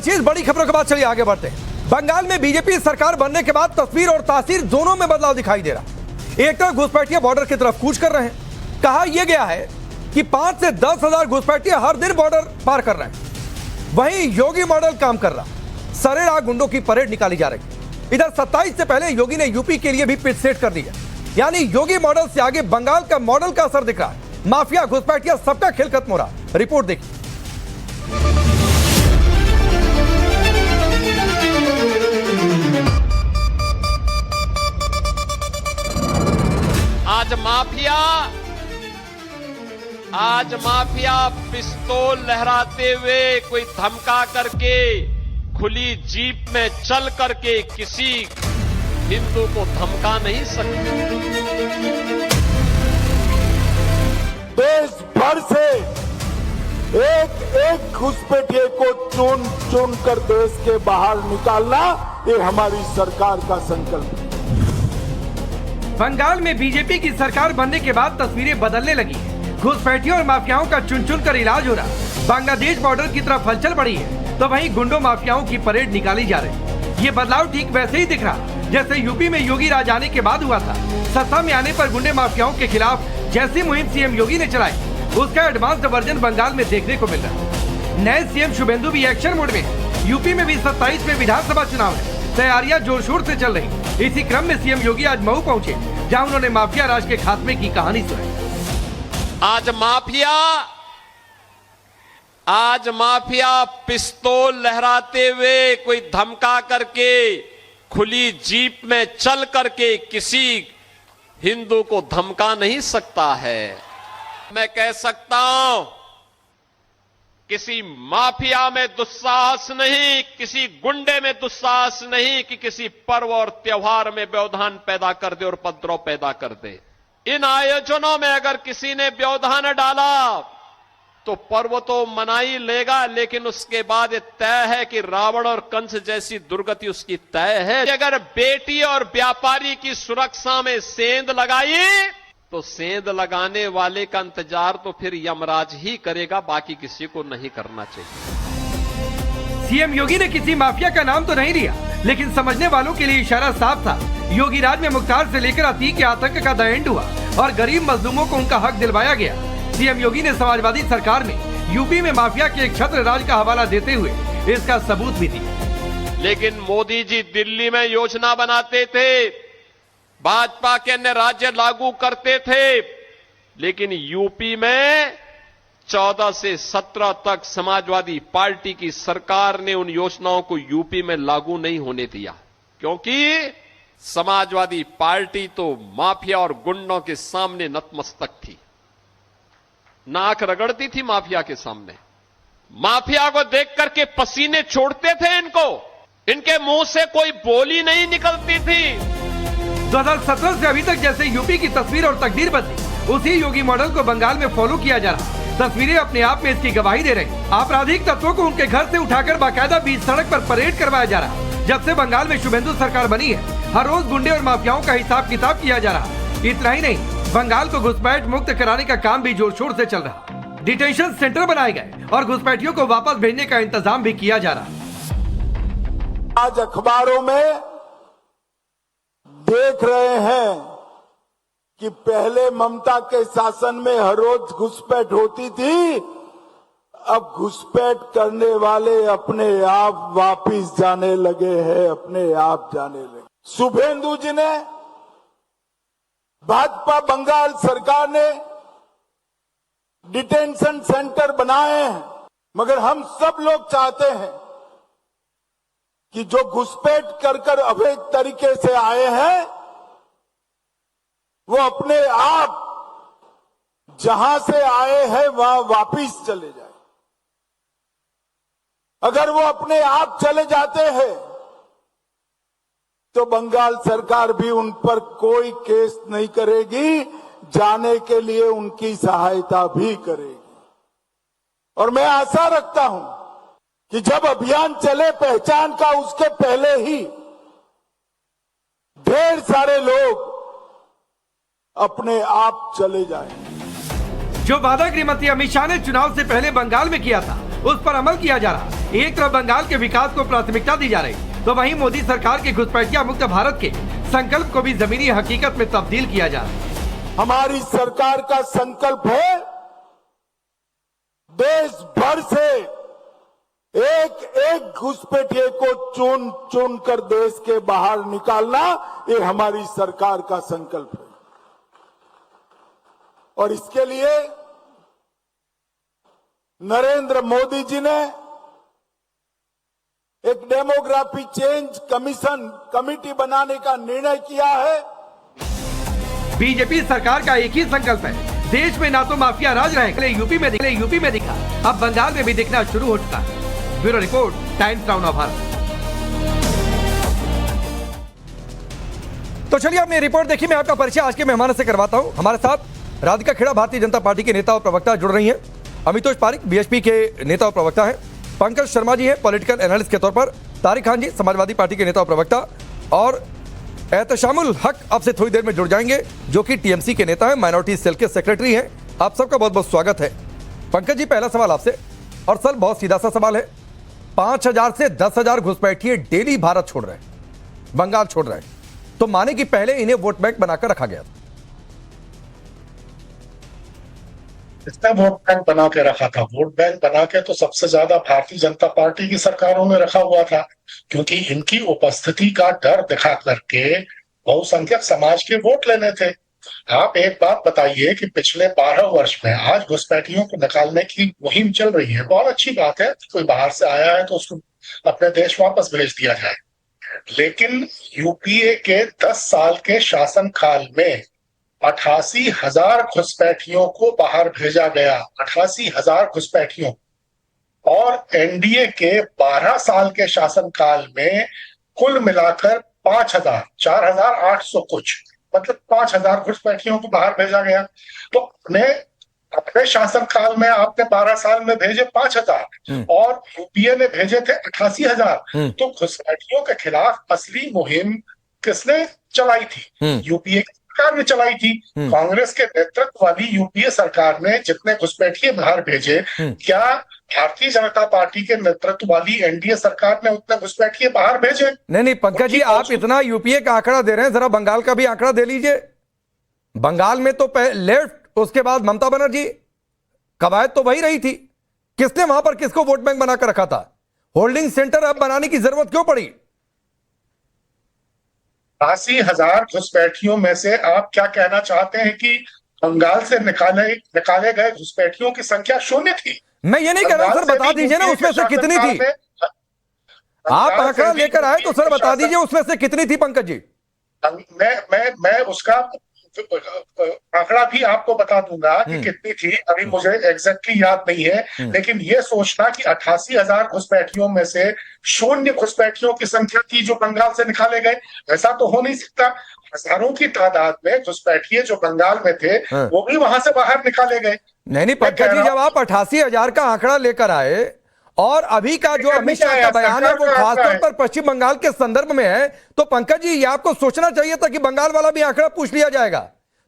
अच्छी बड़ी खबरों के बाद चलिए आगे बढ़ते हैं। बंगाल में बीजेपी सरकार बनने के बाद तस्वीर और तासीर दोनों में बदलाव दिखाई दे रहा। एक तरफ घुसपैठिया बॉर्डर की तरफ कूच कर रहे हैं। कहा यह गया है कि 5 से 10 हजार घुसपैठिया हर दिन बॉर्डर पार कर रहे हैं। वहीं योगी मॉडल काम कर रहा, सरेराह गुंडों की परेड निकाली जा रही। इधर 27 से पहले योगी ने यूपी के लिए भी पिच सेट कर दी है, यानी योगी मॉडल से आगे बंगाल का मॉडल का असर दिख रहा है। माफिया, घुसपैठिया, सबका खेल खत्म हो रहा। रिपोर्ट देखिए। आज माफिया पिस्तौल लहराते हुए, कोई धमका करके, खुली जीप में चल करके किसी हिंदू को धमका नहीं सकते। देश भर से एक एक घुसपैठिए को चुन चुन कर देश के बाहर निकालना, ये हमारी सरकार का संकल्प है। बंगाल में बीजेपी की सरकार बनने के बाद तस्वीरें बदलने लगी। घुसपैठियों और माफियाओं का चुन चुन कर इलाज हो रहा। बांग्लादेश बॉर्डर की तरफ हलचल बढ़ी है, तो वहीं गुंडों माफियाओं की परेड निकाली जा रही। ये बदलाव ठीक वैसे ही दिख रहा जैसे यूपी में योगी राज आने के बाद हुआ था। सत्ता में आने पर गुंडे माफियाओं के खिलाफ जैसी मुहिम सीएम योगी ने चलाई, उसका एडवांस्ड वर्जन बंगाल में देखने को मिल रहा। नए सीएम शुभेंदु भी एक्शन मोड में। यूपी में भी 27 में विधानसभा चुनाव है, तैयारियां जोर शोर से चल रही। इसी क्रम में सीएम योगी आज मऊ पहुंचे, जहां उन्होंने माफिया राज के खात्मे की कहानी सुनाई। आज माफिया पिस्तौल लहराते हुए, कोई धमका करके, खुली जीप में चल करके किसी हिंदू को धमका नहीं सकता है। मैं कह सकता हूं, किसी माफिया में दुस्साहस नहीं, किसी गुंडे में दुस्साहस नहीं कि किसी पर्व और त्योहार में व्यवधान पैदा कर दे और उपद्रव पैदा कर दे। इन आयोजनों में अगर किसी ने व्यवधान डाला तो पर्व तो मना ही लेगा, लेकिन उसके बाद ये तय है कि रावण और कंस जैसी दुर्गति उसकी तय है। अगर बेटी और व्यापारी की सुरक्षा में सेंध लगाई तो सेंध लगाने वाले का इंतजार तो फिर यमराज ही करेगा, बाकी किसी को नहीं करना चाहिए। सीएम योगी ने किसी माफिया का नाम तो नहीं लिया, लेकिन समझने वालों के लिए इशारा साफ था। योगी राज में मुख्तार से लेकर अतीक के आतंक का द एंड हुआ और गरीब मजलूमों को उनका हक दिलवाया गया। सीएम योगी ने समाजवादी सरकार में यूपी में माफिया के एक छत्र राज का हवाला देते हुए इसका सबूत भी दिया। लेकिन मोदी जी दिल्ली में योजना बनाते थे, भाजपा के अन्य राज्य लागू करते थे, लेकिन यूपी में 14 से 17 तक समाजवादी पार्टी की सरकार ने उन योजनाओं को यूपी में लागू नहीं होने दिया, क्योंकि समाजवादी पार्टी तो माफिया और गुंडों के सामने नतमस्तक थी, नाक रगड़ती थी माफिया के सामने। माफिया को देख करके पसीने छोड़ते थे इनके मुंह से कोई बोली नहीं निकलती थी। 2017 से अभी तक जैसे यूपी की तस्वीर और तकदीर बदली, उसी योगी मॉडल को बंगाल में फॉलो किया जा रहा। तस्वीरें अपने आप में इसकी गवाही दे रही। आपराधिक तत्वों को उनके घर से उठाकर बाकायदा बीच सड़क पर परेड करवाया जा रहा। जब से बंगाल में शुभेंदु सरकार बनी है, हर रोज गुंडे और माफियाओं का हिसाब किताब किया जा रहा। इतना ही नहीं, बंगाल को घुसपैठ मुक्त कराने का काम भी जोर शोर से चल रहा। डिटेंशन सेंटर बनाए गए और घुसपैठियों को वापस भेजने का इंतजाम भी किया जा रहा। आज अखबारों में देख रहे हैं कि पहले ममता के शासन में हर रोज घुसपैठ होती थी, अब घुसपैठ करने वाले अपने आप वापिस जाने लगे हैं, अपने आप जाने लगे। शुभेंदु जी ने, भाजपा बंगाल सरकार ने डिटेंशन सेंटर बनाए हैं, मगर हम सब लोग चाहते हैं कि जो घुसपैठ कर अवैध तरीके से आए हैं, वो अपने आप जहां से आए हैं वहां वापिस चले जाए। अगर वो अपने आप चले जाते हैं तो बंगाल सरकार भी उन पर कोई केस नहीं करेगी, जाने के लिए उनकी सहायता भी करेगी। और मैं आशा रखता हूं कि जब अभियान चले पहचान का, उसके पहले ही ढेर सारे लोग अपने आप चले जाएं। जो वादा गृहमंत्री अमित शाह ने चुनाव से पहले बंगाल में किया था, उस पर अमल किया जा रहा। एक तरफ बंगाल के विकास को प्राथमिकता दी जा रही, तो वहीं मोदी सरकार के घुसपैठिया मुक्त भारत के संकल्प को भी जमीनी हकीकत में तब्दील किया जा रहा है। हमारी सरकार का संकल्प है देश भर से एक एक घुसपैठिए को चुन चुन कर देश के बाहर निकालना, ये हमारी सरकार का संकल्प है। और इसके लिए नरेंद्र मोदी जी ने एक डेमोग्राफी चेंज कमिटी बनाने का निर्णय किया है। बीजेपी सरकार का एक ही संकल्प है, देश में ना तो माफिया राज रहे, यूपी में दिखा, अब बंगाल में भी दिखना शुरू हो चुका है। Bureau report, times now Bharat. तो चलिए आपने रिपोर्ट देखी, मैं आपका परिचय आज के मेहमानों से करवाता हूं। हमारे साथ राधिका खेड़ा भारतीय जनता पार्टी के नेता और प्रवक्ता जुड़ रही हैं, अमितोष पारिक बीएसपी के नेता और प्रवक्ता हैं, पंकज शर्मा जी हैं पॉलिटिकल एनालिस्ट के तौर पर, तारिक खान जी समाजवादी पार्टी के नेता और प्रवक्ता, और एहतशामुल हक अब से थोड़ी देर में जुड़ जाएंगे जो कि टीएमसी के नेता हैं, माइनॉरिटी सेल के सेक्रेटरी हैं। आप सबका बहुत बहुत स्वागत है। पंकज जी, पहला सवाल आपसे, और सर बहुत सीधा सा सवाल है, 5,000 से 10,000 घुसपैठिए डेली भारत छोड़ रहे हैं, बंगाल छोड़ रहे हैं, तो माने कि पहले इन्हें वोट बैंक बनाकर रखा गया था। इसने वोट बैंक बना के रखा था। वोट बैंक बना के तो सबसे ज्यादा भारतीय जनता पार्टी की सरकारों में रखा हुआ था, क्योंकि इनकी उपस्थिति का डर दिखा करके बहुसंख्यक समाज के वोट लेने थे। आप एक बात बताइए कि पिछले 12 वर्ष में आज घुसपैठियों को निकालने की मुहिम चल रही है। बहुत अच्छी बात है, कोई बाहर से आया है तो उसको अपने देश वापस भेज दिया जाए, लेकिन यूपीए के 10 साल के शासनकाल में 88,000 घुसपैठियों को बाहर भेजा गया, 88,000 घुसपैठियों। और एनडीए के 12 साल के शासनकाल में कुल मिलाकर 5,000, 4,800 कुछ, मतलब 5,000 घुसपैठियों को बाहर भेजा गया। तो अपने शासनकाल में आपने 12 साल में भेजे 5,000 और यूपीए ने भेजे थे 88,000। तो घुसपैठियों के खिलाफ असली मुहिम किसने चलाई थी? यूपीए सरकार ने चलाई थी। कांग्रेस के नेतृत्व वाली यूपीए सरकार ने जितने घुसपैठिए बाहर भेजे, क्या भारतीय जनता पार्टी के नेतृत्व वाली एनडीए सरकार ने उतने घुसपैठिए बाहर भेजे? नहीं पंकज जी, आप इतना यूपीए का आंकड़ा दे रहे हैं, जरा बंगाल का भी आंकड़ा दे लीजिए। बंगाल में तो लेफ्ट, उसके बाद ममता बनर्जी, कवायद तो वही रही थी। किसने वहां पर किसको वोट बैंक बनाकर रखा था? होल्डिंग सेंटर अब बनाने की जरूरत क्यों पड़ी? 80,000 घुसपैठियों में से आप क्या कहना चाहते हैं कि बंगाल से निकाले गए घुसपैठियों की संख्या 0 थी? मैं ये नहीं कह रहा, सर बता दीजिए ना उसमें से कितनी थी। आप आंकड़ा लेकर आए तो सर बता दीजिए उसमें से कितनी थी पंकज जी। मैं उसका आंकड़ा भी आपको बता दूंगा कि कितनी थी, अभी मुझे एग्जैक्टली याद नहीं है। लेकिन ये सोचना कि 88,000 घुसपैठियों में से 0 घुसपैठियों की संख्या थी जो बंगाल से निकाले गए, ऐसा तो हो नहीं सकता। हजारों की तादाद में घुसपैठिए जो बंगाल में थे वो भी वहां से बाहर निकाले गए। नहीं पंकज जी, जब आप 88,000 का आंकड़ा लेकर आए और अभी का जो अमित शाह का बयान है वो खासतौर पर पश्चिम बंगाल के संदर्भ में है, तो पंकज जी ये आपको सोचना चाहिए था कि बंगाल वाला भी आंकड़ा पूछ लिया जाएगा,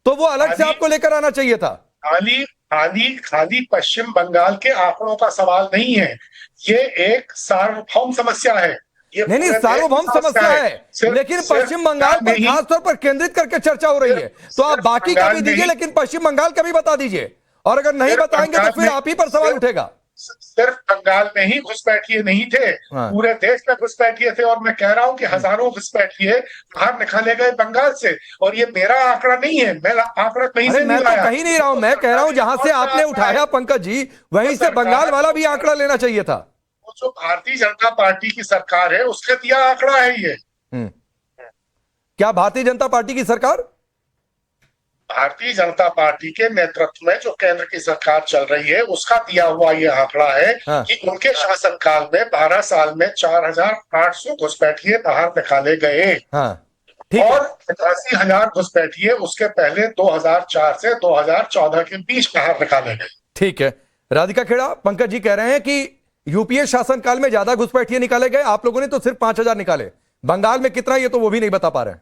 तो वो अलग से आपको लेकर आना चाहिए था। खाली पश्चिम बंगाल के आंकड़ों का सवाल नहीं है, ये एक सार्वभौम समस्या है। नहीं सार्वभौम समस्या है, लेकिन पश्चिम बंगाल पर खासतौर पर केंद्रित करके चर्चा हो रही है। तो आप बाकी का भी दीजिए, लेकिन पश्चिम बंगाल का भी बता दीजिए, और अगर नहीं बताएंगे तो फिर आप ही पर सवाल उठेगा। सिर्फ बंगाल में ही घुसपैठिए नहीं थे, पूरे देश में घुसपैठिए थे। और मैं कह रहा हूं कि हजारों घुसपैठिए बाहर निकाले गए बंगाल से, और ये मेरा आंकड़ा नहीं है, मैं आंकड़ा कहीं से नहीं लाया। कहीं नहीं रहा हूं, मैं कह रहा हूं जहां से आपने उठाया पंकज जी, वहीं से बंगाल वाला भी आंकड़ा लेना चाहिए था। वो जो भारतीय जनता पार्टी की सरकार है उसका दिया आंकड़ा है ये। क्या भारतीय जनता पार्टी की सरकार? भारतीय जनता पार्टी के नेतृत्व में जो केंद्र की सरकार चल रही है उसका दिया हुआ ये आंकड़ा है कि उनके शासनकाल में 12 साल में 4,800 घुसपैठिए बाहर निकाले गए। और 85,000 घुसपैठिए उसके पहले 2004 से 2014 के बीच बाहर निकाले गए। ठीक है राधिका खेड़ा, पंकज जी कह रहे हैं कि यूपीए शासनकाल में ज्यादा घुसपैठिए निकाले गए, आप लोगों ने तो सिर्फ 5,000 निकाले। बंगाल में कितना ये तो वो भी नहीं बता पा रहे हैं।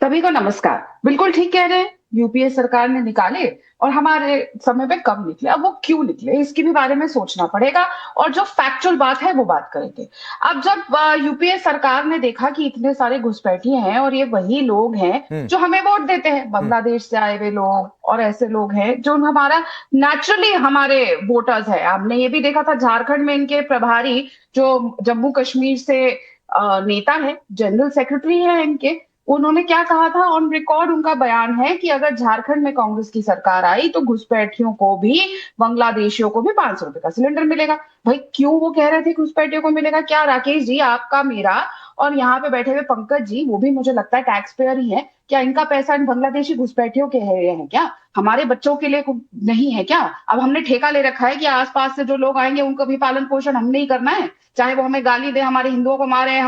सभी को नमस्कार। बिल्कुल ठीक कह रहे हैं, यूपीए सरकार ने निकाले और हमारे समय पे कब निकले, अब वो क्यों निकले इसके भी बारे में सोचना पड़ेगा और जो फैक्चुअल बात है वो बात करेंगे। अब जब यूपीए सरकार ने देखा कि इतने सारे घुसपैठिए हैं और ये वही लोग हैं जो हमें वोट देते हैं, बांग्लादेश से आए हुए लोग और ऐसे लोग हैं जो हमारा नेचुरली हमारे वोटर्स है। हमने ये भी देखा था झारखंड में इनके प्रभारी जो जम्मू कश्मीर से नेता है, जनरल सेक्रेटरी है इनके, उन्होंने क्या कहा था, ऑन रिकॉर्ड उनका बयान है कि अगर झारखंड में कांग्रेस की सरकार आई तो घुसपैठियों को भी, बांग्लादेशियों को भी 500 रुपए का सिलेंडर मिलेगा। भाई क्यों वो कह रहे थे घुसपैठियों को मिलेगा? क्या राकेश जी, आपका, मेरा और यहाँ पे बैठे हुए पंकज जी, वो भी मुझे लगता है टैक्स पेयर ही है, क्या इनका पैसा इन बांग्लादेशी घुसपैठियों के है क्या? हमारे बच्चों के लिए नहीं है क्या? अब हमने ठेका ले रखा है कि आसपास से जो लोग आएंगे उनको भी पालन पोषण हमने ही करना है, चाहे वो हमें गाली दे, हमारे हिंदुओं को मारे,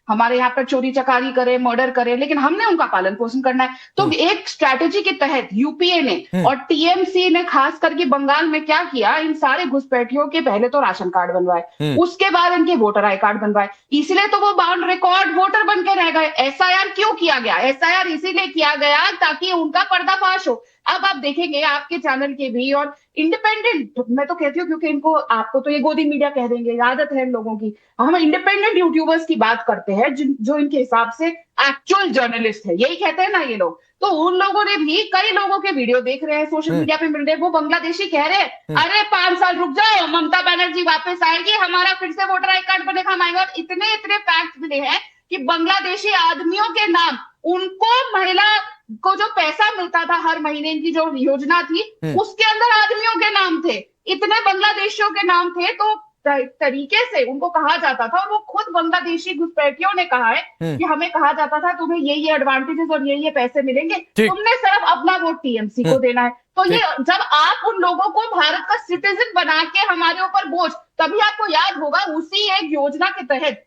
हमारे यहाँ पर चोरी चकारी करे, मर्डर करे, लेकिन हमने उनका पालन पोषण करना है। तो एक स्ट्रैटेजी के तहत यूपीए ने और टीएमसी ने खास करके बंगाल में क्या किया, इन सारे घुसपैठियों के पहले तो राशन कार्ड बनवाए, उसके बाद इनके वोटर आई कार्ड बनवाए, इसलिए तो वो ऑन रिकॉर्ड वोटर बन के रह गए। एसआईआर क्यों किया गया? एसआईआर इसीलिए किया गया ताकि उनका पर्दाफाश हो। अब आप देखेंगे आपके चैनल के भी और इंडिपेंडेंट, मैं तो कहती हूँ क्योंकि इनको, आपको तो ये गोदी मीडिया कह देंगे, आदत है इन लोगों की, हम इंडिपेंडेंट यूट्यूबर्स की बात करते हैं जो इनके हिसाब से एक्चुअल जर्नलिस्ट है, यही कहते हैं ना ये लोग। तो उन लोगों ने भी कई लोगों के वीडियो देख रहे हैं, सोशल मीडिया पे मिल रहे हैं, वो बांग्लादेशी कह रहे हैं अरे 5 साल रुक जाओ, ममता बनर्जी वापस आएगी, हमारा फिर से वोटर आई कार्ड बनेगा, हम आएंगे। और इतने फैक्ट मिले हैं कि बांग्लादेशी आदमियों के नाम, उनको महिला को जो पैसा मिलता था हर महीने, इनकी जो योजना थी उसके अंदर आदमियों के नाम थे, इतने बांग्लादेशियों के नाम थे। तो तरीके से उनको कहा जाता था, और वो खुद बांग्लादेशी घुसपैठियों ने कहा है कि हमें कहा जाता था तुम्हें ये एडवांटेजेस और ये पैसे मिलेंगे, तुमने सिर्फ अपना वोट टीएमसी को देना है। तो ये जब आप उन लोगों को भारत का सिटीजन बना के हमारे ऊपर बोझ, तभी आपको याद होगा उसी एक योजना के तहत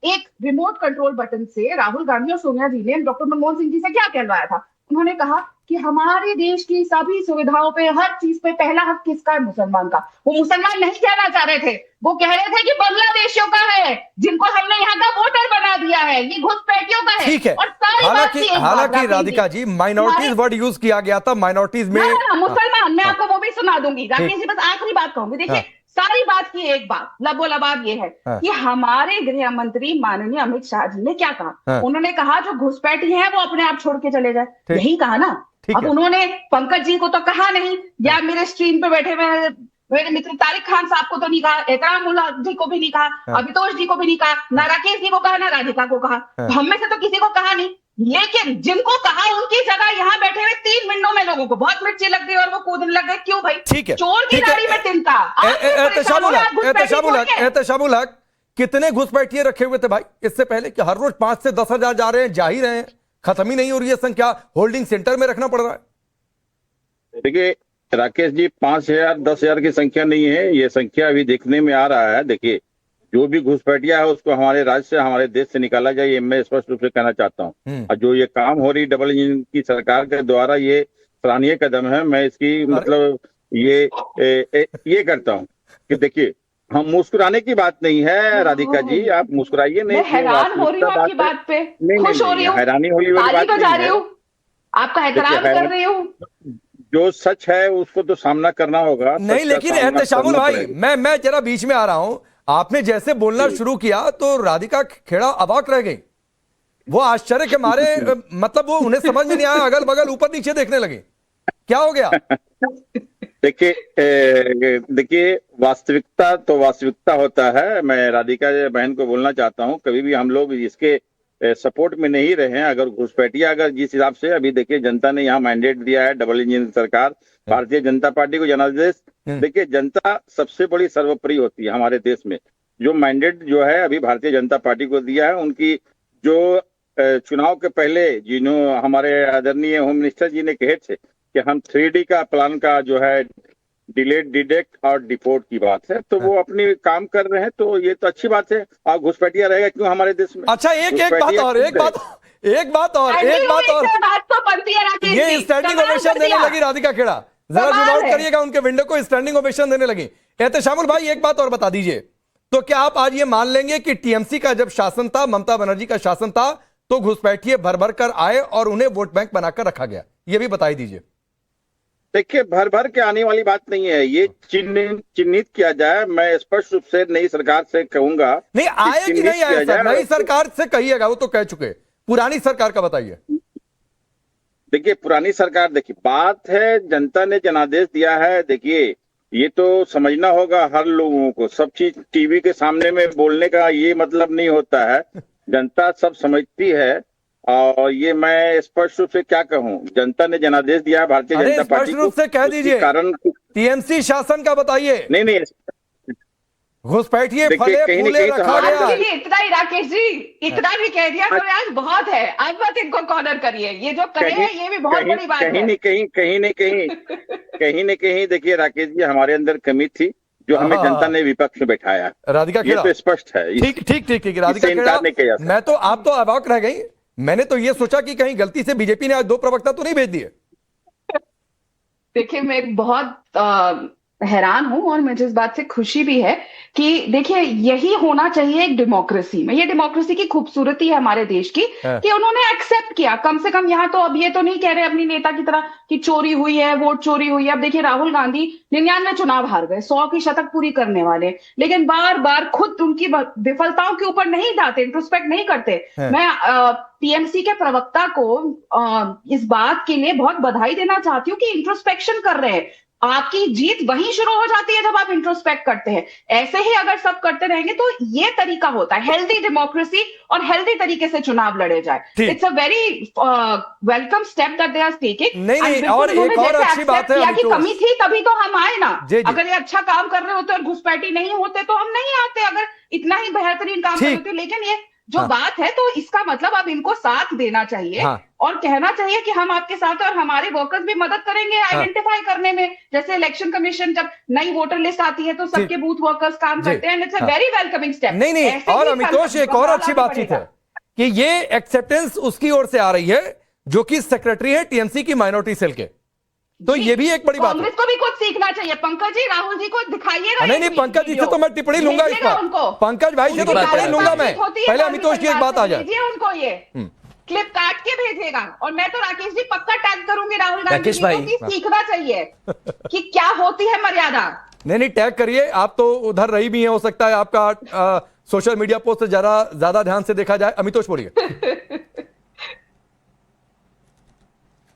एक रिमोट कंट्रोल बटन से राहुल गांधी और सोनिया जी ने डॉक्टर मनमोहन सिंह जी से क्या कहलवाया था, उन्होंने कहा कि हमारे देश की सभी सुविधाओं पे, हर चीज पे पहला हक किसका है? मुसलमान का। वो मुसलमान नहीं कहना चाह रहे थे, वो कह रहे थे कि बांग्लादेशियों का है, जिनको हमने यहाँ का वोटर बना दिया है, ये घुसपैठियों का है। ठीक है, हालांकि Radhika ji minorities word use किया गया था, माइनॉरिटीज में मुसलमान, मैं आपको वो भी सुना दूंगी। राकेश जी बस आखिरी बात कहूंगी, देखिए सारी बात की एक बात लबोलबाब ये है कि हमारे गृह मंत्री माननीय अमित शाह जी ने क्या कहा, उन्होंने कहा जो घुसपैठी है वो अपने आप छोड़ के चले जाए, यही कहा ना। अब उन्होंने पंकज जी को तो कहा नहीं, या मेरे स्क्रीन पे बैठे हुए मेरे मित्र तारिक खान साहब को तो नहीं कहा, एहतरामुल्लाह जी को भी नहीं कहा, अभितोष जी को भी नहीं कहा, ना राकेश जी को कहा, ना राधिका को कहा, हम में से तो किसी को कहा नहीं। लेकिन जिनको कहा उनकी जगह यहाँ बैठे हुए 3 मिनटों में लोगों को बहुत मिर्ची लग गई और वो कूदने लग गए। क्यों भाई? ठीक है, चोर की गाड़ी में तिनका। एहतशामुल हक, कितने घुसपैठिए रखे हुए थे भाई इससे पहले कि हर रोज 5 से 10 हजार जा रहे हैं, जा ही रहे हैं, खत्म ही नहीं हो रही है संख्या, होल्डिंग सेंटर में रखना पड़ रहा है। देखिए राकेश जी, 5,000 10,000 की संख्या नहीं है, ये संख्या अभी देखने में आ रहा है। देखिए जो भी घुसपैठिया है उसको हमारे राज्य से, हमारे देश से निकाला जाए, ये मैं स्पष्ट रूप से कहना चाहता हूँ। और जो ये काम हो रही डबल इंजन की सरकार के द्वारा, ये सराहनीय कदम है। मैं इसकी मतलब ये करता हूँ कि देखिए, हम मुस्कुराने की बात नहीं है राधिका जी, आप मुस्कुराइए नहीं, हैरान हो रही हूँ आपकी बात पे, खुश हो रही हूँ, हैरानी होने वाली बात नहीं है, आपका एहतराम कर रही हूँ। जो सच है उसको तो सामना करना होगा। नहीं लेकिन एहतशामुल भाई, मैं जरा बीच में आ रहा हूं, आपने जैसे बोलना शुरू किया तो राधिका खेड़ा अवाक रह गई, वो आश्चर्य के मारे मतलब वो उन्हें समझ में नहीं आया, अगल बगल ऊपर नीचे देखने लगे, क्या हो गया? देखिए वास्तविकता तो वास्तविकता होता है। मैं राधिका बहन को बोलना चाहता हूं, कभी भी हम लोग इसके सपोर्ट में नहीं रहे हैं। अगर घुसपैठिया, अगर जिस हिसाब से अभी देखिए जनता ने यहाँ मैंडेट दिया है, डबल इंजन सरकार, भारतीय जनता पार्टी को जनादेश, देखिए जनता सबसे बड़ी सर्वोपरि होती है हमारे देश में। जो मैंडेट जो है अभी भारतीय जनता पार्टी को दिया है, उनकी जो चुनाव के पहले जिन्होंने हमारे आदरणीय होम मिनिस्टर जी ने कहे थे कि हम 3D का प्लान का जो है डिलेट, डिडेक्ट और डिपोर्ट की बात है, तो वो अपनी काम कर रहे हैं, तो ये तो अच्छी बात है। और घुसपैठिया रहेगा क्यों हमारे देश में? अच्छा एक बात और ये स्टैंडिंग ओवेशन देने लगी राधिका खेड़ा, जरा जूम आउट करिएगा उनके विंडो को, स्टैंडिंग ओवेशन देने लगी। एहतशामुल भाई एक बात और बता दीजिए, तो क्या आप आज ये मान लेंगे कि टीएमसी का जब शासन था, ममता बनर्जी का शासन था, तो घुसपैठिए भर भर कर आए और उन्हें वोट बैंक बनाकर रखा गया? ये भी बताई दीजिए। देखिए, भर भर के आने वाली बात नहीं है, ये चिन्हित किया जाए। मैं स्पष्ट रूप से नई सरकार से कहूंगा, नहीं आए कि नहीं आए सर, नई सरकार से कहिएगा, वो तो कह चुके, पुरानी सरकार का बताइए। देखिए, पुरानी सरकार, देखिए बात है, जनता ने जनादेश दिया है। देखिए, ये तो समझना होगा हर लोगों को, सब चीज टीवी के सामने में बोलने का ये मतलब नहीं होता है। जनता सब समझती है, और ये मैं स्पष्ट रूप से क्या कहूं, जनता ने जनादेश दिया है भारतीय जनता पार्टी को। स्पष्ट रूप से कह दीजिए, कारण टीएमसी शासन का बताइए। नहीं, घुसपैठिए, देखिए, फले कहीं न फूले कहीं रखा हमारे गया। आज के लिए इतना ही राकेश जी, इतना भी कह दिया तो आज बहुत है, आज मत इनको कॉर्नर करिए, ये जो कहे हैं ये भी बहुत बड़ी बात है। कहीं न कहीं देखिए राकेश जी, हमारे अंदर कमी थी जो हमें जनता ने विपक्ष में बैठाया। राधिका ये तो स्पष्ट है। ठीक राधिका खेड़ा, मैं तो आप तो अवाक रह गई। मैंने तो ये सोचा कि कहीं गलती से बीजेपी ने आज 2 प्रवक्ता तो नहीं भेज दिए। देखिए, मैं बहुत हैरान हूं और मुझे इस बात से खुशी भी है कि देखिए यही होना चाहिए एक डेमोक्रेसी में। ये डेमोक्रेसी की खूबसूरती है हमारे देश की कि उन्होंने एक्सेप्ट किया। कम से कम यहाँ तो अब ये तो नहीं कह रहे अपनी नेता की तरह कि चोरी हुई है, वोट चोरी हुई है। अब देखिए, राहुल गांधी 99 चुनाव हार गए, 100 की शतक पूरी करने वाले, लेकिन बार बार खुद उनकी विफलताओं के ऊपर नहीं जाते, इंट्रोस्पेक्ट नहीं करते। मैं टीएमसी के प्रवक्ता को इस बात के लिए बहुत बधाई देना चाहती हूँ कि इंट्रोस्पेक्शन कर रहे हैं। आपकी जीत वहीं शुरू हो जाती है जब आप इंट्रोस्पेक्ट करते हैं। ऐसे ही अगर सब करते रहेंगे तो ये तरीका होता है हेल्दी डेमोक्रेसी, और हेल्दी तरीके से चुनाव लड़े जाए। It's a very welcome step that they are taking. नहीं, और एक और अच्छी बात है कि कमी थी तभी तो हम आए ना। जी। अगर ये अच्छा काम कर रहे होते और घुसपैठी नहीं होते तो हम नहीं आते, अगर इतना ही बेहतरीन काम कर रहे होते। लेकिन ये जो बात है, तो इसका मतलब अब इनको साथ देना चाहिए और कहना चाहिए कि हम आपके साथ हैं और हमारे वर्कर्स भी मदद करेंगे आइडेंटिफाई करने में। जैसे इलेक्शन कमिशन जब नई वोटर लिस्ट आती है तो सबके बूथ वर्कर्स काम करते हैं। It's a very welcoming step. नहीं, और अमितोष एक और अच्छी बातचीत है कि ये एक्सेप्टेंस उसकी ओर से आ रही है जो कि सेक्रेटरी है टीएमसी की माइनॉरिटी सेल के, तो ये भी एक बड़ी बात है। कांग्रेस को भी कुछ सीखना चाहिए। पंकज जी, राहुल जी को दिखाइएगा। नहीं, पंकज जी से तो मैं टिप्पणी लूंगा इस पर, पंकज भाई से तो टिप्पणी लूंगा मैं। पहले अमितोष की एक बात आ जाए, उनको ये क्लिप काट के भेजिएगा, और मैं तो राकेश जी पक्का टैग करूंगी राहुल गांधी जी को कि सीखना चाहिए कि क्या होती है मर्यादा। नहीं, टैग करिए। आप तो उधर रही भी है, हो सकता है आपका सोशल मीडिया पोस्ट ज्यादा ध्यान से देखा जाए। अमितोष बोलिए।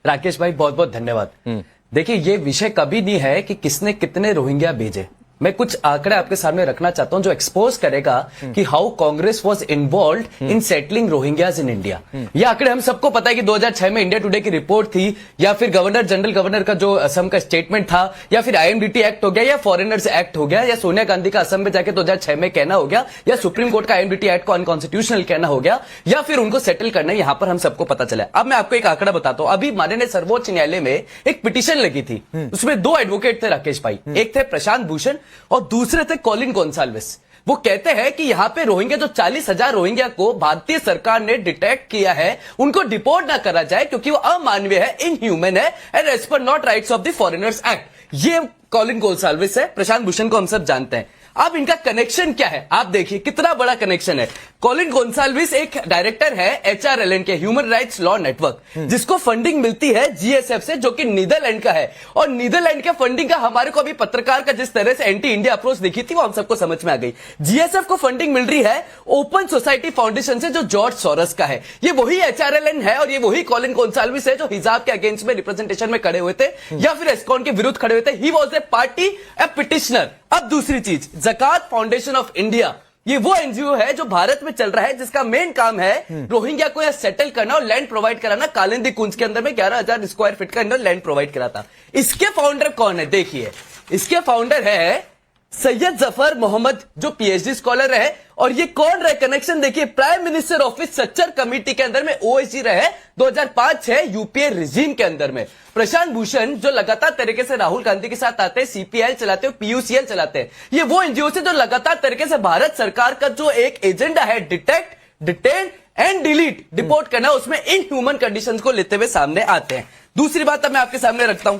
राकेश भाई, बहुत बहुत धन्यवाद। देखिए, ये विषय कभी नहीं है कि किसने कितने रोहिंग्या भेजे। मैं कुछ आंकड़े आपके सामने रखना चाहता हूं जो एक्सपोज करेगा कि how Congress was involved in settling Rohingyas in India. ये आंकड़े हम सबको पता है कि 2006 में इंडिया टुडे की रिपोर्ट थी, या फिर गवर्नर का जो असम का स्टेटमेंट था, या फिर आईएमडीटी एक्ट हो गया, या फॉरेनर्स एक्ट हो गया, या सोनिया गांधी का असम में जाके 2006 में कहना हो गया, या सुप्रीम कोर्ट का आईएमडीटी एक्ट को अनकॉन्स्टिट्यूशनल कहना हो गया, या फिर उनको सेटल करना, यहां पर हम सबको पता चला। अब मैं आपको एक आंकड़ा बताता हूं। अभी माननीय सर्वोच्च न्यायालय में एक पिटीशन लगी थी, उसमें 2 एडवोकेट थे राकेश भाई। एक थे प्रशांत भूषण और दूसरे थे कॉलिन गोंसाल्विस। वो कहते हैं कि यहां पे रोहिंग्या, जो 40,000 रोहिंग्या को भारतीय सरकार ने डिटेक्ट किया है, उनको डिपोर्ट ना करा जाए क्योंकि वो अमानवीय है, इनह्यूमन है, and as per not rights of the foreigners act. ये कॉलिन गोंसाल्विस है। प्रशांत भूषण को हम सब जानते हैं। अब इनका कनेक्शन क्या है, आप देखिए कितना बड़ा कनेक्शन है। कॉलिन गोंसाल्विस एक डायरेक्टर है एचआरएलएन के, ह्यूमन राइट्स लॉ नेटवर्क, जिसको फंडिंग मिलती है जीएसएफ से, जो कि नीदरलैंड का है। और नीदरलैंड के फंडिंग का हमारे को अभी पत्रकार का जिस तरह से एंटी इंडिया अप्रोच दिखी थी वो हम सबको समझ में आ गई। जीएसएफ को फंडिंग मिल रही है ओपन सोसाइटी फाउंडेशन से, जो जॉर्ज सोरस का है। ये वही एचआरएलएन है और ये वही कॉलिन गोंसाल्विस है जो हिजाब के अगेंस्ट में रिप्रेजेंटेशन में खड़े हुए थे या फिर एस्कॉन के विरुद्ध खड़े हुए थे। He was a party, A petitioner. अब दूसरी चीज, ज़कात फाउंडेशन ऑफ इंडिया, ये वो एनजीओ है जो भारत में चल रहा है, जिसका मेन काम है रोहिंग्या को यह सेटल करना और लैंड प्रोवाइड कराना। कालिंदी कुंज के अंदर में 11,000 स्क्वायर फीट का अंदर लैंड प्रोवाइड करा था। इसके फाउंडर कौन है, देखिए, इसके फाउंडर है सैयद जफर मोहम्मद, जो पीएचडी स्कॉलर है। और ये कौन रहे, कनेक्शन देखिए, prime minister office Sachar committee के अंदर में ओएसडी रहे 2005-6 यूपीए रिजीम के अंदर में। प्रशांत भूषण जो लगातार तरीके से राहुल गांधी के साथ आते हैं, सीपीआई चलाते हैं, पीयूसीएल चलाते हैं। ये वो एनजीओ से जो लगातार तरीके से भारत सरकार का जो एक एजेंडा है, detect, detain and delete, deport करना, उसमें इनह्यूमन कंडीशंस को लेते हुए सामने आते हैं। दूसरी बात अब मैं आपके सामने रखता हूं।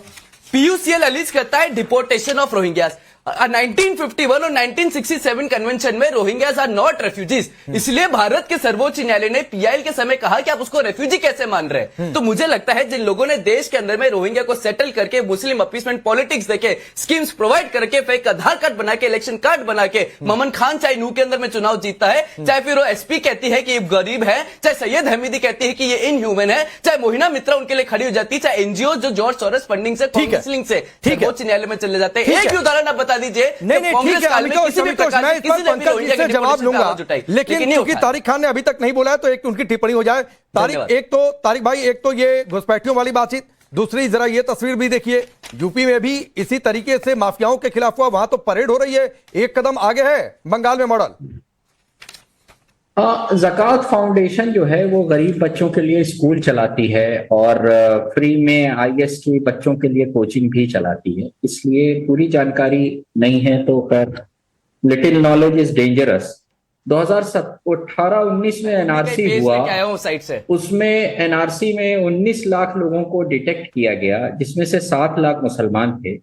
पीयूसीएल अलीज करता है डिपोर्टेशन ऑफ रोहिंग्यास। 1951 और 1967 कन्वेंशन में रोहिंग्याज आर नॉट रेफ्यूजीज, इसलिए भारत के सर्वोच्च न्यायालय ने पीआईएल के समय कहा कि आप उसको रेफ्यूजी कैसे मान रहे हैं। तो मुझे लगता है जिन लोगों ने देश के अंदर में रोहिंग्या को सेटल करके मुस्लिम अपीसमेंट पॉलिटिक्स देके स्कीम्स प्रोवाइड करके फेक आधार कार्ड बना के इलेक्शन कार्ड बना के मोमन खान चाहे नू के अंदर में चुनाव जीतता है, चाहे फिर वो एसपी कहती है कि ये गरीब है, चाहे सैयद हमीदी कहती है कि ये इनह्यूमन है, चाहे मोहिना मित्रा उनके लिए खड़ी हो जाती है, चाहे एनजीओ जो जॉर्ज सोरोस फंडिंग से काउंसलिंग से सर्वोच्च न्यायालय में चले जाते हैं। एक ही उदाहरण आप बता दीजिए। नहीं ठीक है अमितोष, मैं इस पर पंकज जी से जवाब लूंगा, लेकिन क्योंकि तारिक खान ने अभी तक नहीं बोला है तो एक उनकी टिप्पणी हो जाए। तारिक भाई, एक तो ये घुसपैठियों वाली बातचीत, दूसरी जरा ये तस्वीर भी देखिए, यूपी में भी इसी तरीके से माफियाओं के खिलाफ हुआ, वहां तो परेड हो रही है, एक कदम आगे है बंगाल में मॉडल। ज़कात फाउंडेशन जो है वो गरीब बच्चों के लिए स्कूल चलाती है और फ्री में आईएएस के बच्चों के लिए कोचिंग भी चलाती है, इसलिए पूरी जानकारी नहीं है तो खैर लिटिल नॉलेज इज डेंजरस। 2018-19 में एनआरसी हुआ, उसमें एनआरसी में 19 लाख लोगों को डिटेक्ट किया गया, जिसमें से 7 लाख मुसलमान थे।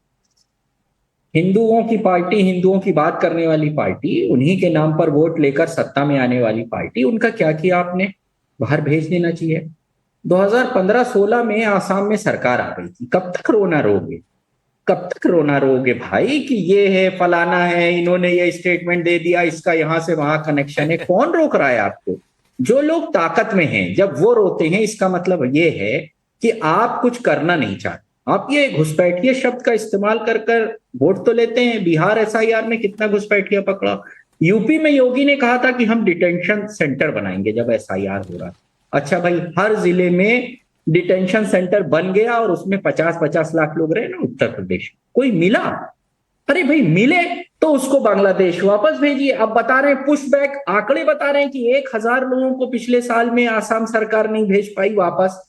हिंदुओं की पार्टी, हिंदुओं की बात करने वाली पार्टी, उन्हीं के नाम पर वोट लेकर सत्ता में आने वाली पार्टी, उनका क्या किया आपने? बाहर भेज देना चाहिए। 2015-16 में आसाम में सरकार आ गई थी, कब तक रोना रोगे, कब तक रोना रोगे भाई कि ये है फलाना है, इन्होंने ये स्टेटमेंट दे दिया, इसका यहां से वहां कनेक्शन है। कौन रोक रहा है आपको? जो लोग ताकत में हैं जब वो रोते हैं, इसका मतलब ये है कि आप कुछ करना नहीं चाहते। आप ये घुसपैठिया शब्द का इस्तेमाल कर कर वोट तो लेते हैं। बिहार एसआईआर में कितना घुसपैठिया पकड़ा, यूपी में योगी ने कहा था कि हम डिटेंशन सेंटर बनाएंगे जब एसआईआर हो रहा। अच्छा भाई, हर जिले में डिटेंशन सेंटर बन गया और उसमें 50-50 लाख लोग रहे ना उत्तर प्रदेश, कोई मिला? अरे भाई मिले तो उसको बांग्लादेश वापस भेजिए। अब बता रहे हैं पुश बैक, आंकड़े बता रहे हैं कि 1000 लोगों को पिछले साल में आसाम सरकार नहीं भेज पाई वापस।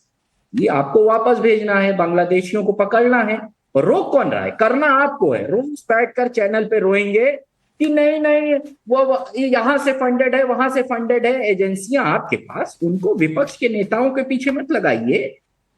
ये आपको वापस भेजना है, बांग्लादेशियों को पकड़ना है। और रोक कौन रहा है? करना आपको है। रोज बैठकर चैनल पे रोएंगे कि नहीं नहीं वो यहां से फंडेड है, वहां से फंडेड है। एजेंसियां आपके पास, उनको विपक्ष के नेताओं के पीछे मत लगाइए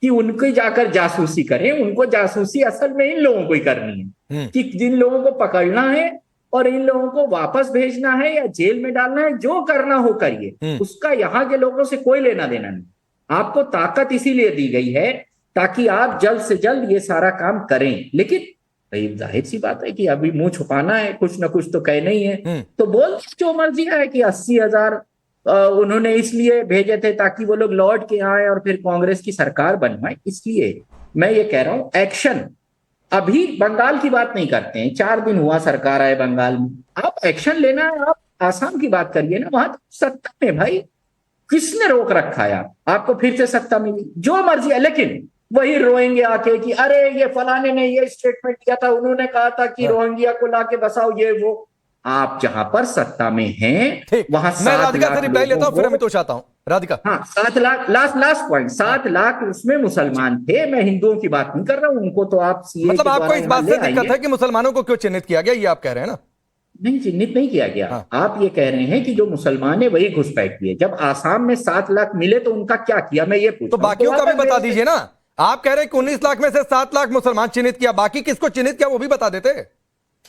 कि उनको जाकर जासूसी करें। उनको जासूसी असल में इन लोगों को ही करनी है कि जिन लोगों को पकड़ना है और इन लोगों को वापस भेजना है या जेल में डालना है, जो करना हो करिए। उसका यहाँ के लोगों से कोई लेना देना नहीं। आपको ताकत इसीलिए दी गई है ताकि आप जल्द से जल्द ये सारा काम करें। लेकिन भाई जाहिर सी बात है कि अभी मुंह छुपाना है, कुछ ना कुछ तो कहना ही है। तो बोल जो मर्जी है कि 80,000 उन्होंने इसलिए भेजे थे ताकि वो लोग लौट के आए और फिर कांग्रेस की सरकार बनवाए। इसलिए मैं ये कह रहा हूं, एक्शन अभी बंगाल की बात नहीं करते हैं, 4 दिन हुआ सरकार आए बंगाल में। आप एक्शन लेना है, आप आसाम की बात करिए ना, वहां सत्ता में भाई किसने रोक रखा है? आपको फिर से सत्ता मिली, जो मर्जी है। लेकिन वही रोएंगे आके कि अरे ये फलाने ने ये स्टेटमेंट दिया था, उन्होंने कहा था कि रोहिंग्या को लाके बसाओ, ये वो। आप जहां पर सत्ता में हैं वहां मैं राधिका से रिप्लाई लेता हूं, फिर अमितोष आता हूं। राधिका, हाँ 7 लाख, लास्ट पॉइंट, 7 लाख उसमें मुसलमान थे। मैं हिंदुओं की बात नहीं कर रहा हूं, उनको तो आप मतलब आपको इस बात से दिक्कत है कि मुसलमानों को क्यों चिन्हित किया गया, ये आप कह रहे हैं ना? नहीं, चिन्हित नहीं किया गया। हाँ। आप ये कह रहे हैं कि जो मुसलमान है वही घुसपैठी है। जब आसाम में 7 लाख मिले तो उनका क्या किया, मैं ये पूछ तो बाकियों का भी बता दीजिए ना। आप कह रहे हैं कि 19 लाख में से 7 लाख मुसलमान चिन्हित किया, बाकी किसको चिन्हित किया वो भी बता देते।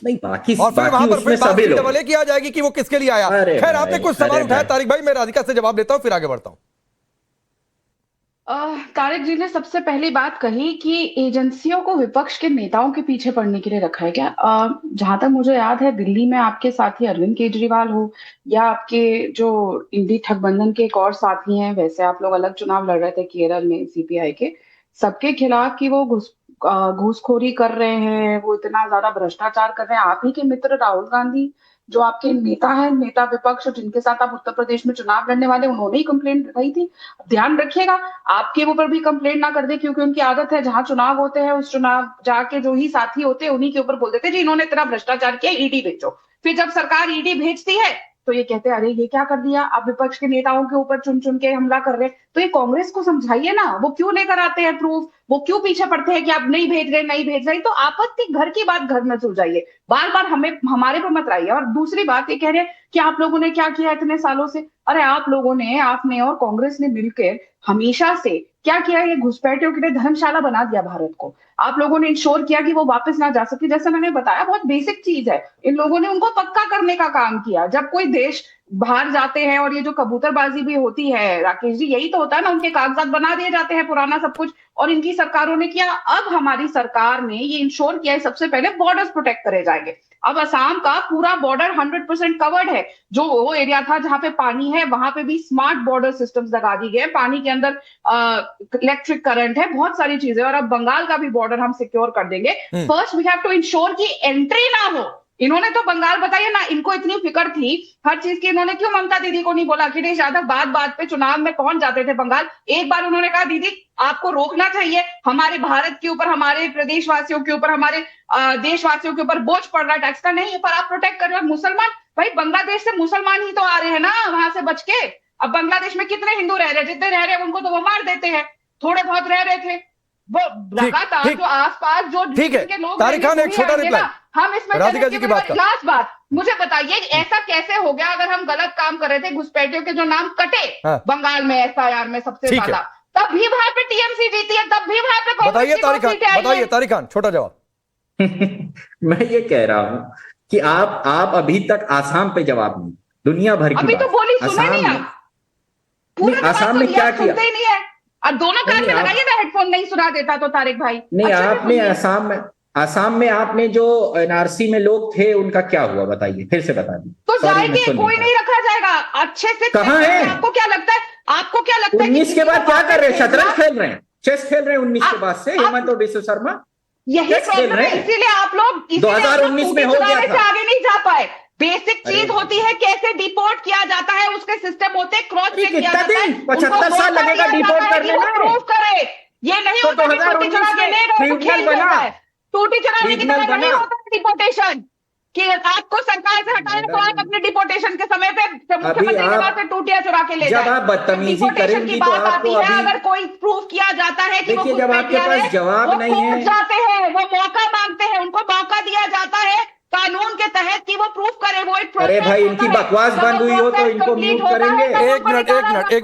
नहीं बाकी, और फिर वहां पर फिर बात डबल की आ जाएगी कि वो किसके लिए आया। खैर, आपने कुछ सवाल उठाया तारिक भाई, मैं राधिका से जवाब देता हूं, फिर आगे बढ़ता हूं। तारिक जी ने सबसे पहली बात कही कि एजेंसियों को विपक्ष के नेताओं के पीछे पड़ने के लिए रखा है क्या। जहां तक मुझे याद है, दिल्ली में आपके साथी अरविंद केजरीवाल हो या आपके जो इंडी ठगबंधन के एक और साथी हैं, वैसे आप लोग अलग चुनाव लड़ रहे थे केरल में सीपीआई के, सबके खिलाफ कि वो घूसखोरी कर रहे हैं, वो इतना ज्यादा भ्रष्टाचार कर रहे हैं। आप ही के मित्र राहुल गांधी जो आपके नेता है, नेता विपक्ष, जिनके साथ आप उत्तर प्रदेश में चुनाव लड़ने वाले, उन्होंने ही कंप्लेंट रखी थी। ध्यान रखिएगा आपके ऊपर भी कंप्लेंट ना कर दे, क्योंकि उनकी आदत है जहां चुनाव होते हैं उस चुनाव जाके जो ही साथी होते हैं उन्हीं के ऊपर बोल देते जी इन्होंने इतना भ्रष्टाचार किया, ईडी भेजो। फिर जब सरकार ईडी भेजती है तो ये कहते हैं अरे ये क्या कर दिया, आप विपक्ष के नेताओं के ऊपर चुन चुन के हमला कर रहे हैं। तो ये कांग्रेस को समझाइए ना, वो क्यों लेकर आते हैं प्रूफ, वो क्यों पीछे पड़ते हैं कि आप नहीं भेज रहे। तो आपत्ति घर की बात घर में सुलझाइए, बार बार हमारे पर मत आइए। और दूसरी बात ये कह रहे हैं कि आप लोगों ने क्या किया इतने सालों से। अरे आप लोगों ने, आपने और कांग्रेस ने मिलकर हमेशा से क्या किया, ये घुसपैठियों के लिए धर्मशाला बना दिया भारत को। आप लोगों ने इंश्योर किया कि वो वापस ना जा सके। जैसे मैंने बताया, बहुत बेसिक चीज है, इन लोगों ने उनको पक्का करने का काम किया। जब कोई देश बाहर जाते हैं और ये जो कबूतरबाजी भी होती है राकेश जी, यही तो होता है ना, उनके कागजात बना दिए जाते हैं पुराना सब कुछ, और इनकी सरकारों ने किया। अब हमारी सरकार ने ये इंश्योर किया है सबसे पहले बॉर्डर्स प्रोटेक्ट करे जाएंगे। अब असम का पूरा बॉर्डर 100% कवर्ड है। जो वो एरिया था जहां पे पानी है, वहां पे भी स्मार्ट बॉर्डर सिस्टम्स लगा दी गए। पानी के अंदर इलेक्ट्रिक करंट है, बहुत सारी चीजें। और अब बंगाल का भी बॉर्डर हम सिक्योर कर देंगे। First we have to ensure की एंट्री ना हो। इन्होंने तो बंगाल, बताइए ना, इनको इतनी फिक्र थी हर चीज की, इन्होंने क्यों ममता दीदी को नहीं बोला? अखिलेश यादव बात बात पे चुनाव में कौन जाते थे बंगाल? एक बार उन्होंने कहा दीदी आपको रोकना चाहिए, हमारे भारत के ऊपर, हमारे प्रदेशवासियों के ऊपर, हमारे देशवासियों के ऊपर बोझ पड़ रहा है टैक्स का, नहीं पर आप प्रोटेक्ट कर रहे हो मुसलमान। भाई बांग्लादेश से मुसलमान ही तो आ रहे हैं ना वहां से बच के। अब बांग्लादेश में कितने हिंदू रह रहे हैं? जितने रह रहे हैं उनको तो वो मार देते हैं। थोड़े बहुत रह रहे थे वो लगातार जो आसपास जो के लोग, तारिक खान एक छोटा रिप्लाई हम इसमें राधिका जी की बात। लास्ट बात मुझे बताइए, ऐसा कैसे हो गया? अगर हम गलत काम कर रहे थे, घुसपैठियों के जो नाम कटे बंगाल में एफआईआर में सबसे ज्यादा, तब भी वहां पे टीएमसी जीती है, तब भी वहां पे बताइए तारिक खान छोटा जवाब। मैं ये कह रहा हूं कि आप अभी तक आसाम पे जवाब नहीं, दुनिया भर की अभी तो बोली सुने नहीं आप, पूरा आसाम में क्या किया? नहीं है। और दोनों कान में लगाइए ना हेडफोन, नहीं सुना देता तो तारिक भाई। नहीं, आपने आसाम में आपने जो एनआरसी में लोग थे उनका क्या हुआ बताइए, फिर से बता दीजिए। तो जाएंगे, कोई नहीं रखा जाएगा अच्छे से। कहाँ है? आपको क्या लगता है? आपको क्या लगता है 19 के बाद क्या कर रहे हैं? शतरंज खेल रहे हैं, चेस खेल रहे हैं 19 के बाद से हेमंत और विश्व शर्मा। यही प्रॉब्लम है, इसीलिए आप लोग 2019 में हो गया था, आगे नहीं जा पाए। बेसिक चीज होती है कैसे डिपोर्ट किया जाता है, उसके सिस्टम होते हैं, क्रॉस चेक किया जाता है। 75 साल लगेगा डिपोर्ट करने में। प्रूव करे, ये नहीं होता कि टूटी चढ़ा के ले गए तो खेल जाता है। टूटी चढ़ाने की तरह नहीं होता डिपोर्टेशन कि आपको सरकार से हटाए तो आप अपने डिपोर्टेशन के समय पे मुख्यमंत्री के पास से टूटियां चुरा के ले जाए। जब आप बदतमीजी करेंगी तो आपको अभी, अगर कोई प्रूव किया जाता है कि देखिए जब आपके पास जवाब नहीं है, जाते हैं वो मौका मांगते हैं, उनको मौका दिया जाता है कानून के तहत कि वो प्रूफ करे। वो एक अरे भाई इनकी बकवास बंद हुई हो तो इनको म्यूट करेंगे। एक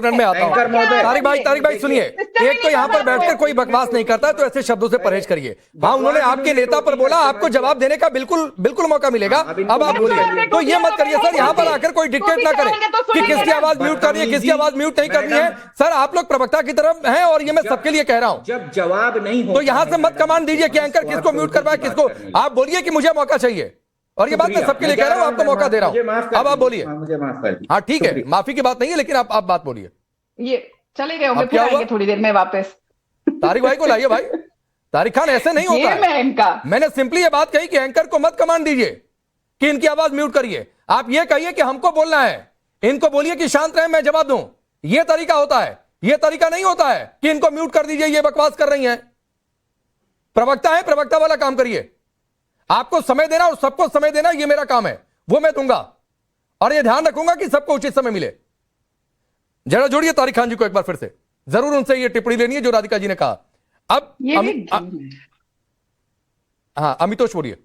मिनट में आता हूँ। तारिक भाई सुनिए, एक तो यहाँ पर बैठकर कोई बकवास नहीं करता तो ऐसे शब्दों से परहेज करिए। हाँ, उन्होंने आपके नेता पर बोला, आपको जवाब देने का बिल्कुल मौका मिलेगा। अब आप बोलिए, तो ये मत करिए सर, यहाँ पर आकर कोई डिक्टेट ना करे कि किसकी आवाज म्यूट करनी है, किसकी आवाज म्यूट नहीं करनी है। सर आप लोग प्रवक्ता की तरफ हैं और ये मैं सबके लिए कह रहा हूँ। जब जवाब नहीं हो तो यहाँ से मत कमांड दीजिए कि एंकर किसको म्यूट करवाए, किसको। आप बोलिए कि मुझे मौका चाहिए, और ये बात मैं सबके लिए कह रहा हूं, आपको मौका दे रहा हूं। अब आप बोलिए। मुझे माफ कर दीजिए। हाँ ठीक है, माफी की बात नहीं है, लेकिन आप बात बोलिए। ये चले गए होंगे, फिर आएंगे थोड़ी देर में वापस। तारिक भाई को लाइए भाई। तारिक खान ऐसे नहीं होता है। मैंने सिंपली ये बात कही कि एंकर को मत कमांड दीजिए कि इनकी आवाज म्यूट करिए। आप ये कहिए कि हमको बोलना है, इनको बोलिए कि शांत रहे, मैं जवाब दूं। ये तरीका होता है, ये तरीका नहीं होता है कि इनको म्यूट कर दीजिए, ये बकवास कर रही हैं। प्रवक्ता है, प्रवक्ता वाला काम करिए। आपको समय देना और सबको समय देना, ये मेरा काम है, वो मैं दूंगा, और ये ध्यान रखूंगा कि सबको उचित समय मिले। जरा जोड़िए तारिक खान जी को एक बार फिर से, जरूर उनसे ये टिप्पणी लेनी है जो राधिका जी ने कहा। अब हाँ अमितोष बोलिए।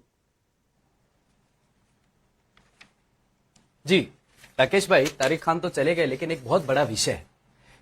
जी राकेश भाई, तारिक खान तो चले गए, लेकिन एक बहुत बड़ा विषय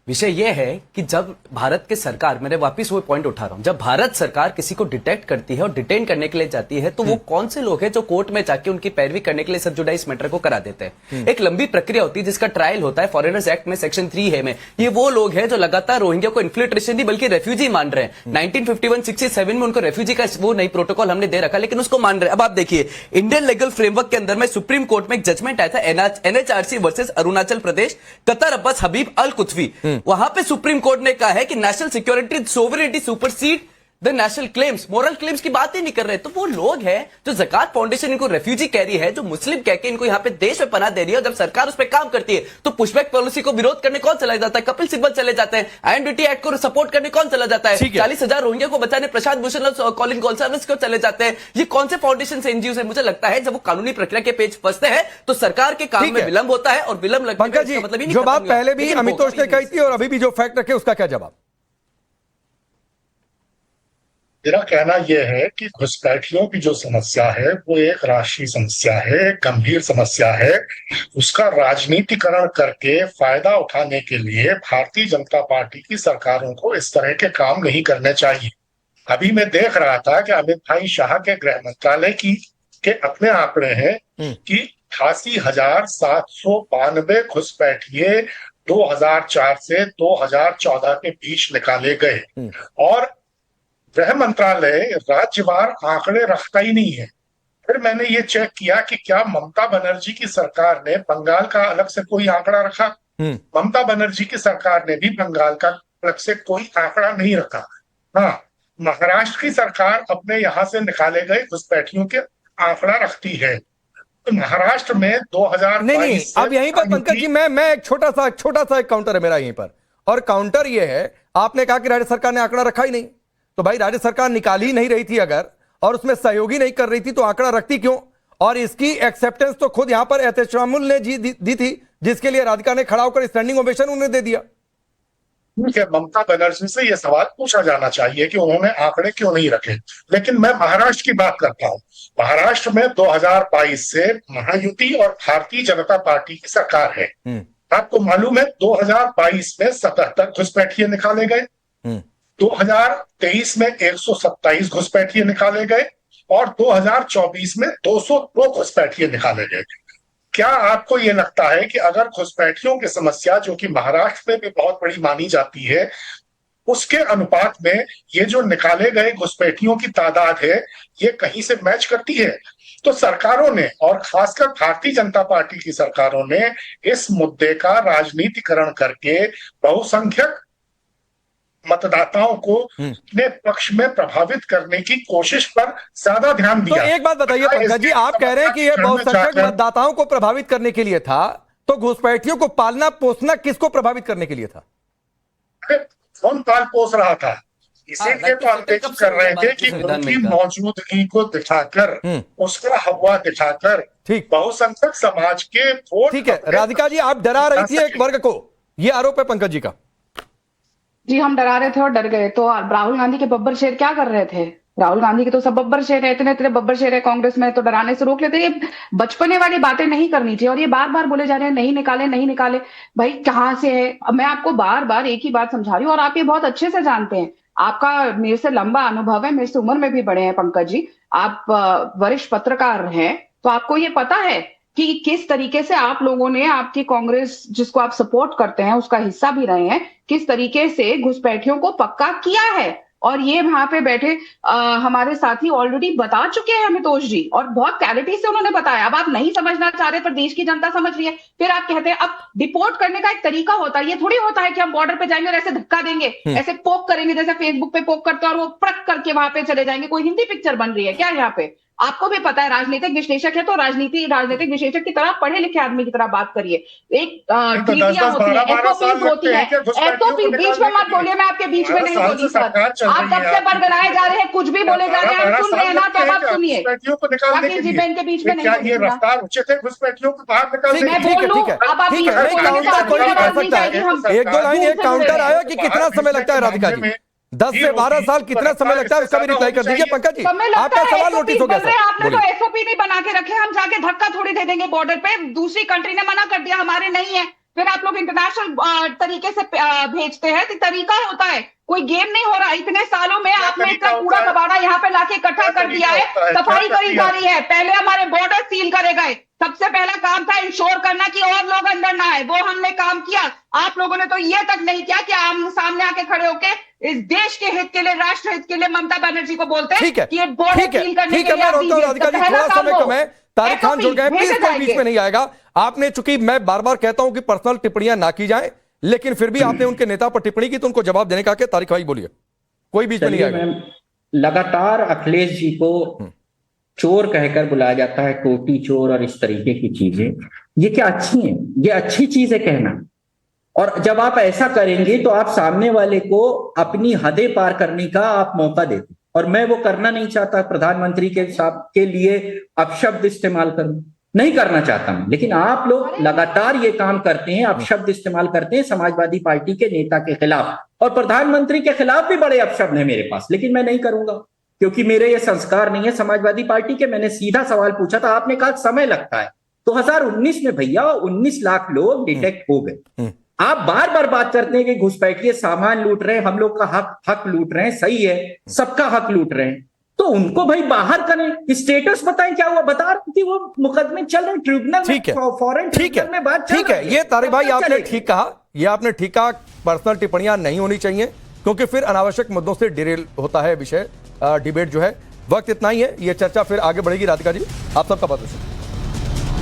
यह है कि जब भारत के सरकार, मैंने वापस वो पॉइंट उठा रहा हूं, जब भारत सरकार किसी को डिटेक्ट करती है और डिटेन करने के लिए जाती है, तो वो कौन से लोग हैं जो कोर्ट में जाके उनकी पैरवी करने के लिए सब जुडाइज मैटर को करा देते हैं। एक लंबी प्रक्रिया होती है जिसका ट्रायल होता है। फॉरेनर्स एक्ट में सेक्शन 3 है में, ये वो लोग हैं जो लगातार रोहिंग्या को इन्फिल्ट्रेशन नहीं बल्कि रेफ्यूजी मान रहे हैं। 1951-67 में उनको रेफ्यूजी का वो नई प्रोटोकॉल हमने दे रखा, लेकिन उसको मान रहे हैं। अब आप देखिए, इंडियन लीगल फ्रेमवर्क के अंदर में सुप्रीम कोर्ट में एक जजमेंट आया था, NHRC versus Arunachal Pradesh, Qatar Abbas हबीब अल कुतवी। वहां पे सुप्रीम कोर्ट ने कहा है कि national security sovereignty supersede the national claims, moral claims की बात ही नहीं कर रहे। तो वो लोग हैं जो ज़कात फाउंडेशन इनको रेफ्यूजी कह रही है, जो मुस्लिम कह के इनको यहाँ पे देश में पनाह दे रही है, और जब सरकार उस पर काम करती है तो पुशबैक पॉलिसी को विरोध करने कौन चला जाता है? कपिल सिब्बल चले जाते हैं। आईएनडीटी एक्ट को सपोर्ट करने कौन चला जाता है? 40,000 रोहिंग्या को बचाने प्रशांत भूषण और कॉलिन गोल्सल्विस को चले जाते हैं। ये कौन से फाउंडेशन से एनजीओ है? मुझे लगता है जब वो कानूनी प्रक्रिया के पेज फंसते हैं तो सरकार के काम में विलंब होता है, और विलंब लगने का मतलब जो बात पहले भी अमितोष ने कही थी और अभी भी जो फैक्ट रखे, उसका क्या जवाब? मेरा कहना यह है कि घुसपैठियों की जो समस्या है वो एक राष्ट्रीय समस्या है, एक गंभीर समस्या है। उसका राजनीतिकरण करके फायदा उठाने के लिए भारतीय जनता पार्टी की सरकारों को इस तरह के काम नहीं करने चाहिए। अभी मैं देख रहा था कि अमित भाई शाह के गृह मंत्रालय के अपने आंकड़े हैं कि 88,792 घुसपैठिए 2004 से 2014 के बीच निकाले गए और गृह मंत्रालय राज्यवार आंकड़े रखता ही नहीं है। फिर मैंने ये चेक किया कि क्या ममता बनर्जी की सरकार ने बंगाल का अलग से कोई आंकड़ा रखा? ममता बनर्जी की सरकार ने भी बंगाल का अलग से कोई आंकड़ा नहीं रखा। हाँ, महाराष्ट्र की सरकार अपने यहां से निकाले गए घुसपैठियों के आंकड़ा रखती है। तो महाराष्ट्र में 2022 नहीं, अब यहीं पर पंकज जी मैं एक छोटा सा एक काउंटर है मेरा यहीं पर, और काउंटर ये है, आपने कहा कि राज्य सरकार ने आंकड़ा रखा ही नहीं, तो भाई राज्य सरकार निकाल ही नहीं रही थी अगर, और उसमें सहयोगी नहीं कर रही थी, तो आंकड़ा रखती क्यों? और इसकी एक्सेप्टेंस तो खुद यहां पर एहतशामुल ने दी थी, जिसके लिए राधिका ने खड़ा होकर स्टैंडिंग ओवेशन उन्हें दे दिया। ममता बनर्जी से यह सवाल पूछा जाना चाहिए कि उन्होंने आंकड़े क्यों नहीं रखे। लेकिन मैं महाराष्ट्र की बात करता हूं। महाराष्ट्र में 2022 से महायुति और भारतीय जनता पार्टी की सरकार है। आपको मालूम है 2022 में 77 घुसपैठिए निकाले गए, 2023 में 127 घुसपैठिए निकाले गए और 2024 में 202 घुसपैठिए निकाले गए। क्या आपको ये लगता है कि अगर घुसपैठियों की समस्या, जो कि महाराष्ट्र में भी बहुत बड़ी मानी जाती है, उसके अनुपात में ये जो निकाले गए घुसपैठियों की तादाद है, ये कहीं से मैच करती है? तो सरकारों ने, और खासकर भारतीय जनता पार्टी की सरकारों ने, इस मुद्दे का राजनीतिकरण करके बहुसंख्यक मतदाताओं को अपने पक्ष में प्रभावित करने की कोशिश पर ज्यादा ध्यान दिया। तो एक बात बताइए पंकज जी, आप कह रहे हैं कि ये बहुसंख्यक मतदाताओं को प्रभावित करने के लिए था, तो घुसपैठियों को पालना पोसना किसको प्रभावित करने के लिए था? कौन पाल पोस रहा था? इसीलिए तो हम देख कर रहे थे कि उनकी मौजूदगी को दिखाकर, उसका हवा दिखाकर बहुसंख्यक समाज के वोट। ठीक है राधिका जी, आप डरा रही थी एक वर्ग को, ये आरोप है पंकज जी का। जी, हम डरा रहे थे और डर गए। तो राहुल गांधी के बब्बर शेर क्या कर रहे थे? राहुल गांधी के तो सब बब्बर शेर है, इतने बब्बर शेर है कांग्रेस में, तो डराने से रोक लेते। ये बचपने वाली बातें नहीं करनी चाहिए। और ये बार बार बोले जा रहे हैं नहीं निकाले, भाई कहाँ से है? अब मैं आपको बार बार एक ही बात समझा रही हूँ और आप ये बहुत अच्छे से जानते हैं। आपका मेरे से लंबा अनुभव है, मेरे से उम्र में भी बड़े हैं पंकज जी, आप वरिष्ठ पत्रकार हैं, तो आपको ये पता है कि किस तरीके से आप लोगों ने, आपकी कांग्रेस जिसको आप सपोर्ट करते हैं, उसका हिस्सा भी रहे हैं, किस तरीके से घुसपैठियों को पक्का किया है। और ये वहां पे बैठे हमारे साथी ऑलरेडी बता चुके हैं, अमितोष जी, और बहुत क्लैरिटी से उन्होंने बताया। अब आप नहीं समझना चाह रहे, पर देश की जनता समझ रही है। फिर आप कहते हैं अब डिपोर्ट करने का एक तरीका होता है, ये थोड़ी होता है कि हम बॉर्डर पे जाएंगे और ऐसे धक्का देंगे, ऐसे पोक करेंगे जैसे फेसबुक पे पोक करते हैं और वो प्रक करके वहां पे चले जाएंगे। कोई हिंदी पिक्चर बन रही है क्या यहाँ पे? आपको भी पता है, राजनीतिक विश्लेषक है तो राजनीतिक विश्लेषक की तरह, पढ़े लिखे आदमी की तरह बात करिए। एक ट्रीटियां होती है, एसओपी होती है, एसओपी। बीच में मत बोलिए, मैं आपके बीच में नहीं बोली सर। आप कब से बरगलाए जा रहे हैं, कुछ भी बोले जा रहे हैं, आप सुन रहे हैं ना, तो आप सुनिए। राकेश जी, मैं इनके बीच में नहीं बोली। मैं बोल लूं, अब आप एक दो लाइन एक काउंटर आया कि कितना समय लगता है राधिका जी? 10 से 12 साल कितना समय लगता है, उसका भी रिप्लाई कर दीजिए पंकज जी। आपका सवाल नोटिस हो गया सर। आपने तो एसओपी नहीं बना के रखे, हम जाके धक्का थोड़ी दे देंगे बॉर्डर पे। दूसरी कंट्री ने मना कर दिया, हमारे नहीं है, फिर आप लोग इंटरनेशनल तरीके से भेजते हैं। तो तरीका होता है, कोई गेम नहीं हो रहा। इतने सालों में आपने इतना कूड़ा कबाड़ा यहाँ पे लाके इकट्ठा कर दिया है, सफाई करी जा रही है। पहले हमारे बॉर्डर सील करे गए, सबसे पहला काम था इंश्योर करना कि और लोग अंदर ना आए, वो हमने काम किया। आप लोगों ने तो ये तक नहीं किया कि आम सामने आके खड़े होके इस देश के हित के लिए, राष्ट्र हित के लिए ममता बनर्जी को बोलते हैं कि बॉर्डर सील करने के लिए आप दीजिए। थोड़ा समय कम है, तारिक खान जुड़ गए, प्लीज कोई बीच में नहीं आएगा। आपने, चूंकि मैं बार बार कहता हूं कि पर्सनल टिप्पणियां ना की जाए, लेकिन फिर भी आपने उनके नेता पर टिप्पणी की तो उनको जवाब देने का क्या? तारिक भाई बोलिए, कोई बीच में नहीं आएगा। लगातार अखिलेश जी को चोर कहकर बुलाया जाता है, टोटी चोर और इस तरीके की चीजें, ये क्या अच्छी है? ये अच्छी चीज है कहना। और जब आप ऐसा करेंगे तो आप सामने वाले को अपनी हदें पार करने का आप मौका देते, और मैं वो करना नहीं चाहता। प्रधानमंत्री के लिए अपशब्द इस्तेमाल करूं, नहीं करना चाहता हूं, लेकिन आप लोग लगातार ये काम करते हैं, अपशब्द इस्तेमाल करते हैं समाजवादी पार्टी के नेता के खिलाफ, और प्रधानमंत्री के खिलाफ भी बड़े अपशब्द हैं मेरे पास, लेकिन मैं नहीं करूंगा क्योंकि मेरे ये संस्कार नहीं है समाजवादी पार्टी के। मैंने सीधा सवाल पूछा था, आपने कहा समय लगता है। 2019 में भैया 19 लाख लोग डिटेक्ट हो गए, आप बार बार बात करते हैं कि घुसपैठिए सामान लूट रहे हैं, हम लोग का हक लूट रहे हैं, सही है, सबका हक लूट रहे हैं, तो उनको भाई बाहर करें, स्टेटस बताएं क्या हुआ, बता रही थी वो मुकदमे चल रहे ट्रिब्यूनल में, फॉरेन ट्रिब्यूनल में बात ठीक है। ये तारिक भाई आपने ठीक कहा, ये आपने ठीक कहा, पर्सनल टिप्पणियां नहीं होनी चाहिए क्योंकि फिर अनावश्यक मुद्दों से डिरेल होता है विषय, डिबेट जो है। वक्त इतना ही है, ये चर्चा फिर आगे बढ़ेगी। राधिका जी, आप सबका बहुत शुक्रिया।